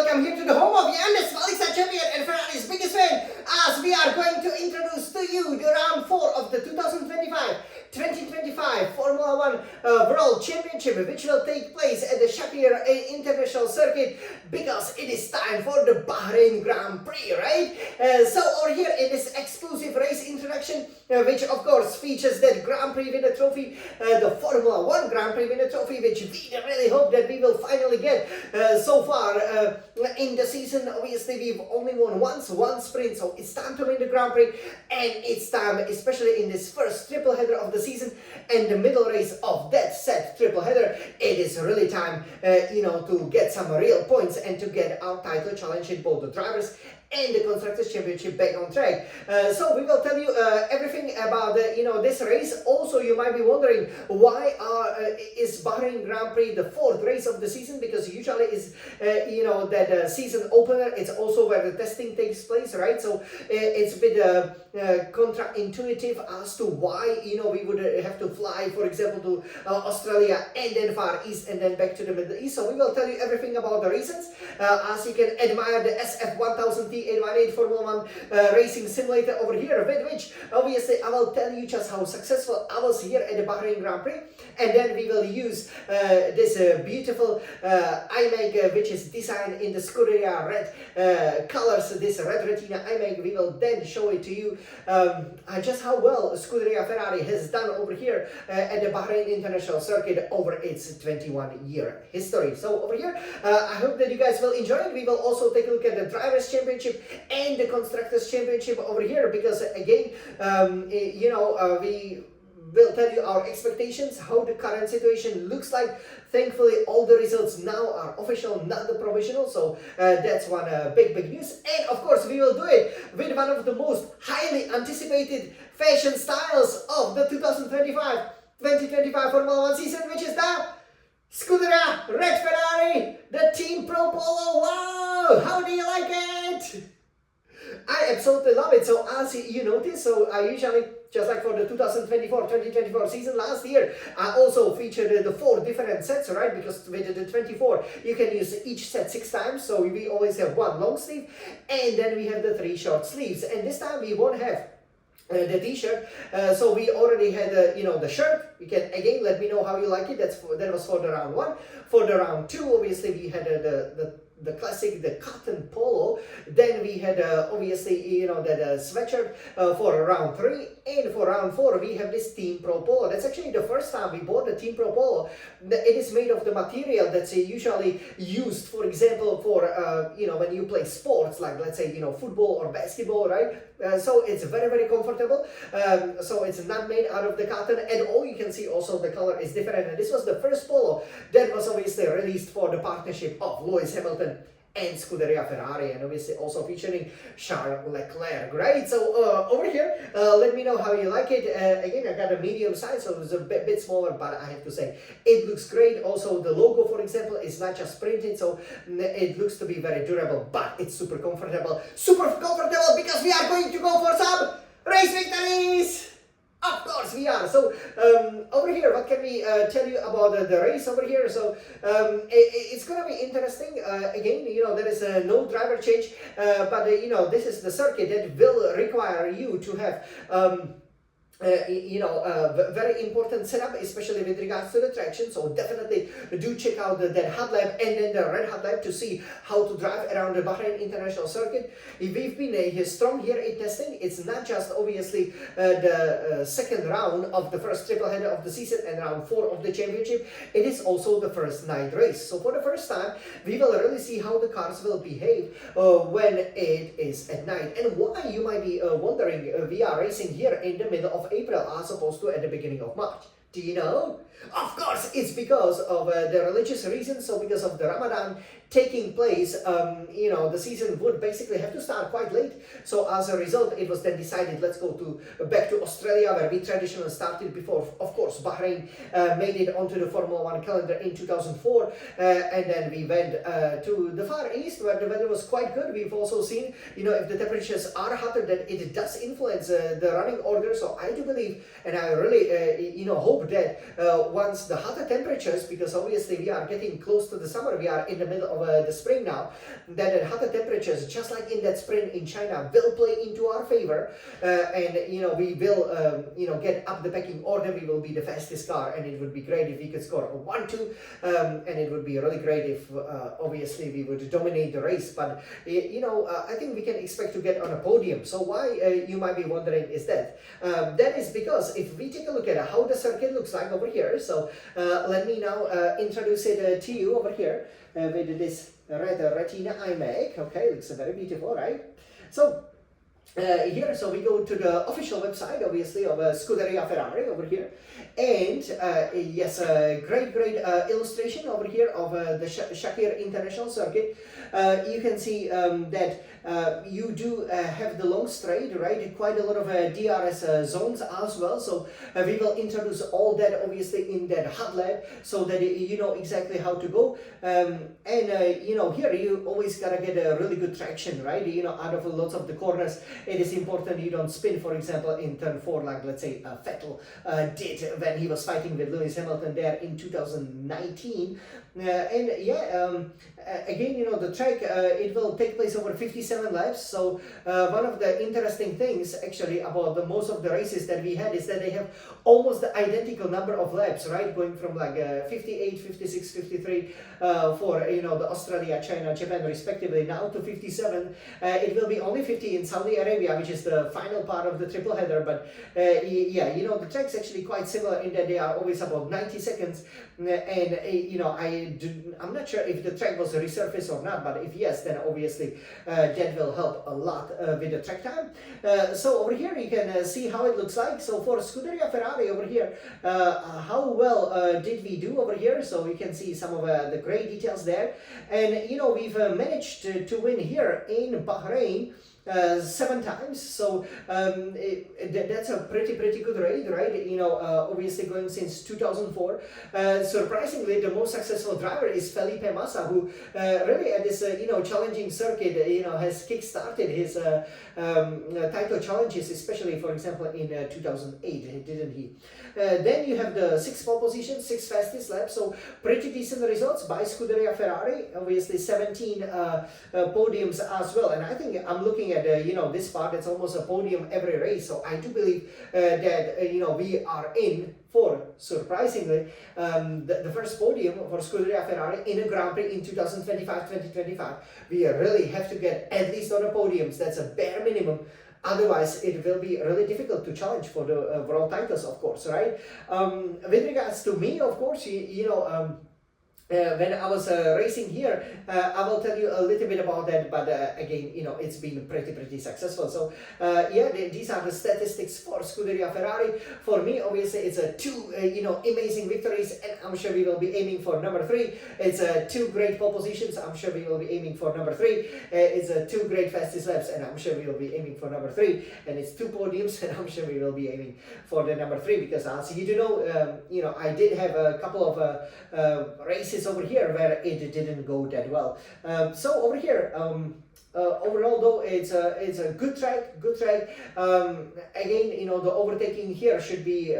welcome here to the home of youngest Alexa champion and Ferrari's biggest fan, as we are going to introduce to you the round 4 of the 2025 Formula One World Championship, which will take place at the Sakhir International Circuit, because it is time for the Bahrain Grand Prix, right? So over here in this exclusive race introduction, which of course features that Grand Prix winner trophy, the Formula One Grand Prix winner trophy, which we really hope that we will finally get. So far in the season, obviously we've only won once, one sprint, so it's time to win the Grand Prix, and it's time, especially in this first triple header of the season and the middle race of that set triple header, it is really time to get some real points and to get our title challenge in both the drivers and the Constructors Championship back on track. So we will tell you everything about this race. Also, you might be wondering why is Bahrain Grand Prix the 4th race of the season, because usually is that season opener. It's also where the testing takes place, right? So it's a bit counterintuitive as to why we would have to fly, for example, to Australia and then Far East and then back to the Middle East. So we will tell you everything about the reasons, as you can admire the SF1000 T818 Formula One racing simulator over here, with which obviously I will tell you just how successful I was here at the Bahrain Grand Prix, and then we will use this beautiful iMac, which is designed in the Scuderia red colors, this red retina iMac. We will then show it to you just how well Scuderia Ferrari has done over here at the Bahrain International Circuit over its 21-year history. So over here, I hope that you guys will enjoy it. We will also take a look at the Drivers' Championship and the Constructors' Championship over here, because again, we will tell you our expectations, how the current situation looks like. Thankfully, all the results now are official, not the provisional, so that's one big news. And of course, we will do it with one of the most highly anticipated fashion styles of the 2025 Formula One season, which is the Scuderia Red Ferrari, the Team Pro Polo. Wow! How do you like it? I absolutely love it. So as you notice, so I usually, just like for the 2024 season last year, I also featured the 4 different sets, right? Because with the 24, you can use each set 6 times. So we always have 1 long sleeve, and then we have the 3 short sleeves. And this time we won't have the t-shirt, so we already had the shirt. You can again let me know how you like it. That was for the round 1. For the round 2, obviously we had the classic, the cotton polo. Then we had obviously that sweatshirt for round 3, and for round 4 we have this Team Pro Polo. That's actually the first time we bought the Team Pro Polo. It is made of the material that's usually used, for example, for when you play sports, like let's say football or basketball, right? So it's very comfortable. So it's not made out of the cotton, and all you can see also the color is different. And this was the first polo that was obviously released for the partnership of Lewis Hamilton and Scuderia Ferrari, and obviously also featuring Charles Leclerc, right? So over here, let me know how you like it. Again, I got a medium size, so it's a bit smaller, but I have to say it looks great. Also, the logo, for example, is not just printed, so it looks to be very durable, but it's super comfortable because we are going to go for some race victories. Of course we are. So over here, what can we tell you about the race over here? So it's gonna be interesting. Again, there is no driver change, but this is the circuit that will require you to have very important setup, especially with regards to the traction. So definitely do check out that headlamp and then the red headlamp to see how to drive around the Bahrain International Circuit. We've been strong here in testing. It's not just obviously the second round of the first triple header of the season and round 4 of the championship. It is also the first night race. So for the first time, we will really see how the cars will behave when it is at night. And why, you might be wondering, we are racing here in the middle of April as opposed to at the beginning of March. Do you know? Of course, it's because of the religious reasons. So because of the Ramadan taking place, the season would basically have to start quite late. So as a result, it was then decided, let's go back to Australia, where we traditionally started before. Of course, Bahrain made it onto the Formula One calendar in 2004, and then we went to the Far East, where the weather was quite good. We've also seen, if the temperatures are hotter, that it does influence the running order. So I do believe, and I really, hope hope that once the hotter temperatures, because obviously we are getting close to the summer, we are in the middle of the spring now, that the hotter temperatures, just like in that spring in China, will play into our favor, and we will get up the pecking order. We will be the fastest car, and it would be great if we could score a 1-2, and it would be really great if obviously we would dominate the race. But I think we can expect to get on a podium. So why, you might be wondering, is that? That is because if we take a look at how the circuit looks like over here, so let me now introduce it to you over here with this red retina iMac. Okay, looks very beautiful, right? So here, so we go to the official website, obviously, of Scuderia Ferrari over here, and yes, great illustration over here of the Sakhir International Circuit. You can see that you do have the long straight, right? Quite a lot of DRS zones as well. So we will introduce all that obviously in that hot lab, so that you know exactly how to go. And here you always gotta get a really good traction, right? Out of lots of the corners, it is important you don't spin, for example, in turn 4, like let's say Vettel did when he was fighting with Lewis Hamilton there in 2019. Again, the track, it will take place over 57 laps. So one of the interesting things actually about the most of the races that we had is that they have almost the identical number of laps, right? Going from like 58, 56, 53 for the Australia, China, Japan respectively, now to 57. It will be only 50 in Saudi Arabia, which is the final part of the triple header. But the track's actually quite similar in that they are always about 90 seconds. I'm not sure if the track was resurfaced or not, but if yes, then obviously that will help a lot with the track time. So over here you can see how it looks like. So for Scuderia Ferrari over here, how well did we do over here? So you can see some of the great details there, and we've managed to win here in Bahrain 7 times, so that's a pretty good rate, right? Obviously going since 2004. Surprisingly, the most successful driver is Felipe Massa, who really at this challenging circuit has kick-started his title challenges, especially for example in 2008, didn't he? Then you have the 6 pole positions, 6 fastest laps, so pretty decent results by Scuderia Ferrari. Obviously 17 podiums as well, and I think I'm looking at this part, it's almost a podium every race. So I do believe that we are in for, surprisingly, the first podium for Scuderia Ferrari in a Grand Prix in 2025. We really have to get at least on the podiums. That's a bare minimum. Otherwise, it will be really difficult to challenge for the world titles, of course, right? With regards to me, of course, when I was racing here, I will tell you a little bit about that, but again, it's been pretty successful. So these are the statistics for Scuderia Ferrari. For me, obviously, it's a 2 amazing victories, and I'm sure we will be aiming for number 3. It's 2 great pole positions. I'm sure we will be aiming for number 3. It's 2 great fastest laps, and I'm sure we will be aiming for number 3. And it's 2 podiums, and I'm sure we will be aiming for the number 3, because as you do know, I did have a couple of races over here where it didn't go that well. So over here, overall though, it's a good track. Again, the overtaking here should be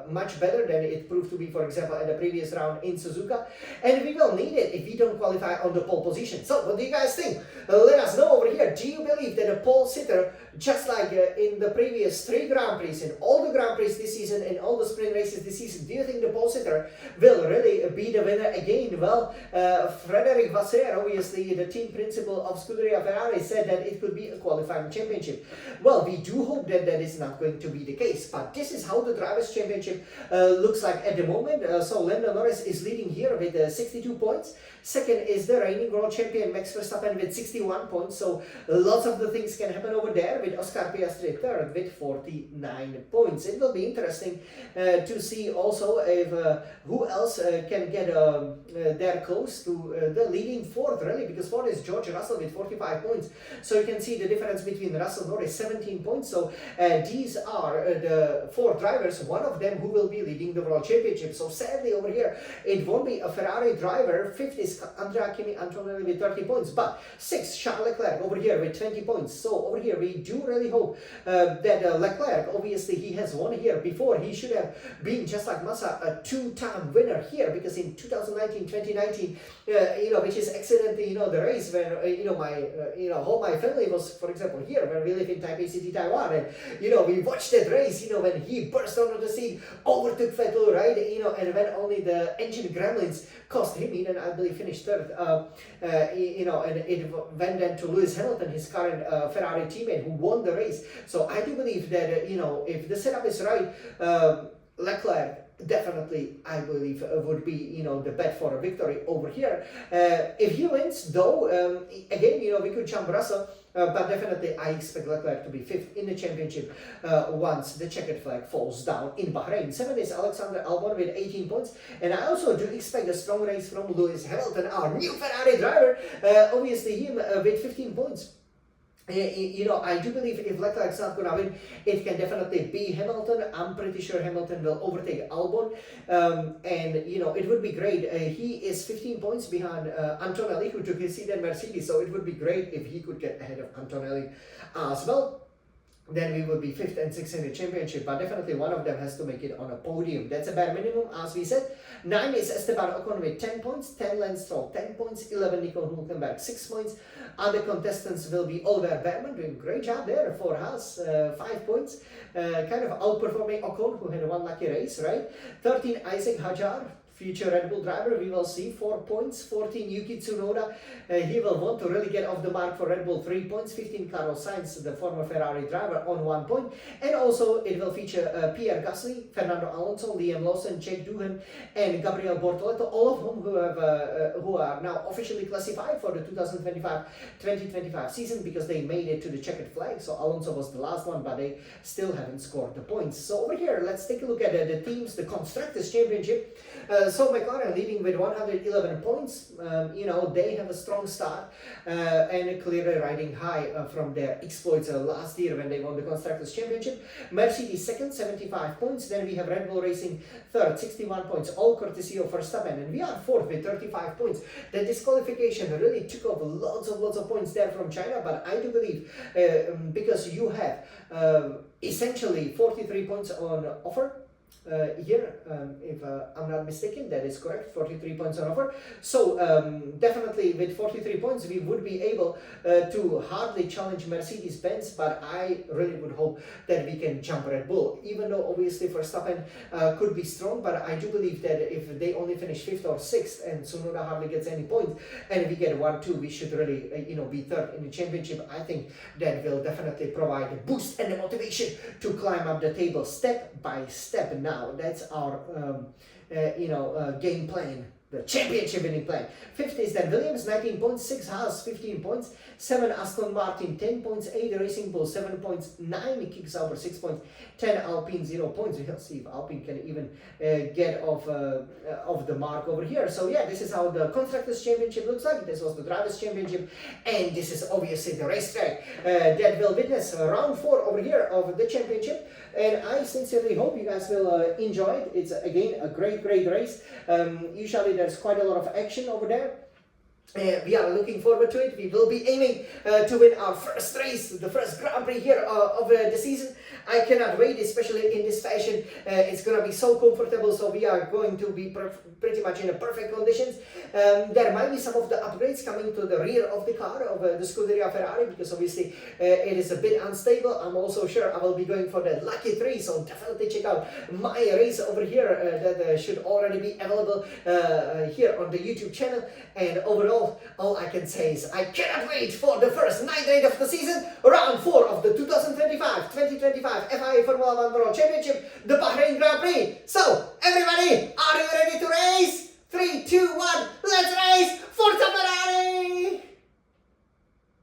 much better than it proved to be, for example, at the previous round in Suzuka, and we will need it if we don't qualify on the pole position. So what do you guys think? Let us know over here. Do you believe that a pole sitter, just like in the previous 3 Grand Prix, in all the Grand Prix this season and all the sprint races this season, do you think the pole sitter will really be the winner again? Well, Frédéric Vasseur, obviously the team principal of Scuderia Ferrari, said that it could be a qualifying championship. Well, we do hope that that is not going to be the case, but this is how the Drivers' Championship looks like at the moment. So Lando Norris is leading here with 62 points. Second is the reigning world champion Max Verstappen with 61 points. So lots of the things can happen over there, with Oscar Piastri third with 49 points. It will be interesting to see also if who else can get there close to the leading 4th, really, because 4th is George Russell with 45 points. points. So you can see the difference between Russell Norris, 17 points. So these are the 4 drivers, one of them who will be leading the World Championship. So sadly over here, it won't be a Ferrari driver. 5th is Andrea Kimi Antonelli with 30 points, but 6th Charles Leclerc over here with 20 points. So over here we do really hope that Leclerc, obviously he has won here before. He should have been, just like Massa, a 2-time winner here, because in 2019, 2019, which is accidentally, the race when, whole my family was, for example, here when we live in Taipei City, Taiwan, and, we watched that race, when he burst onto the scene, overtook Vettel, right, and when only the engine gremlins cost him, and I believe finished 3rd, and it went then to Lewis Hamilton, his current Ferrari teammate, who won the race. So I do believe that, if the setup is right, Leclerc definitely, I believe, would be, the bet for a victory over here. If he wins, though, again, we could jump Russell, but definitely I expect Leclerc to be 5th in the championship once the checkered flag falls down in Bahrain. 7th is Alexander Albon with 18 points, and I also do expect a strong race from Lewis Hamilton, our new Ferrari driver, obviously him with 15 points. I do believe if Leclerc's not going to win, it can definitely be Hamilton. I'm pretty sure Hamilton will overtake Albon, and it would be great. He is 15 points behind Antonelli, who took his seat in Mercedes, so it would be great if he could get ahead of Antonelli as well. Then we would be 5th and 6th in the championship, but definitely one of them has to make it on a podium. That's a bare minimum, as we said. 9 is Esteban Ocon with 10 points, 10 Lance Stroll, 10 points, 11 Nico Hülkenberg, 6 points. Other contestants will be Oliver Behrman, doing a great job there for Haas, 5 points, kind of outperforming Ocon, who had one lucky race, right? 13, Isaac Hadjar, future Red Bull driver, we will see, 4 points. 14, Yuki Tsunoda, he will want to really get off the mark for Red Bull, 3 points. 15, Carlos Sainz, the former Ferrari driver, on 1 point. And also it will feature Pierre Gasly, Fernando Alonso, Liam Lawson, Jack Doohan, and Gabriel Bortoleto, all of whom who are now officially classified for the 2025 season, because they made it to the checkered flag. So Alonso was the last one, but they still haven't scored the points. So over here, let's take a look at the teams, the Constructors Championship. So McLaren leading with 111 points. They have a strong start and clearly riding high from their exploits last year when they won the Constructors Championship. Mercedes 2nd, 75 points. Then we have Red Bull Racing 3rd, 61 points, all courtesy of Verstappen. And we are 4th with 35 points. The disqualification really took off lots of points there from China, but I do believe because you have essentially 43 points on offer. Here, if I'm not mistaken, that is correct, 43 points on offer. So definitely with 43 points we would be able to hardly challenge Mercedes-Benz, but I really would hope that we can jump Red Bull, even though obviously Verstappen could be strong, but I do believe that if they only finish 5th or 6th and Tsunoda hardly gets any points and we get 1-2, we should really be 3rd in the championship. I think that will definitely provide a boost and a motivation to climb up the table step by step. Now that's our game plan, the championship winning plan. 5th is then Williams, 19 points, 6 Haas, 15 points, 7 Aston Martin, 10 points, 8 Racing Bull, 7 points, 9 Kick Sauber, 6 points, 10 Alpine, 0 points. We'll see if Alpine can even get off the mark over here. So yeah, this is how the Constructors Championship looks like. This was the Drivers Championship, and this is obviously the racetrack that will witness round 4 over here of the championship. And I sincerely hope you guys will enjoy it. It's again a great race. Usually there's quite a lot of action over there. We are looking forward to it. We will be aiming to win our first race, the first Grand Prix here of the season. I cannot wait, especially in this fashion. It's going to be so comfortable, so we are going to be pretty much in a perfect conditions. There might be some of the upgrades coming to the rear of the car of the Scuderia Ferrari, because obviously it is a bit unstable. I'm also sure I will be going for that lucky 3, so definitely check out my race over here that should already be available here on the YouTube channel. And overall, all I can say is I cannot wait for the first night race of the season, round 4 of the 2025 FIA Formula One World Championship, the Bahrain Grand Prix. So, everybody, are you ready to race? 3, 2, 1, let's race! Forza Ferrari!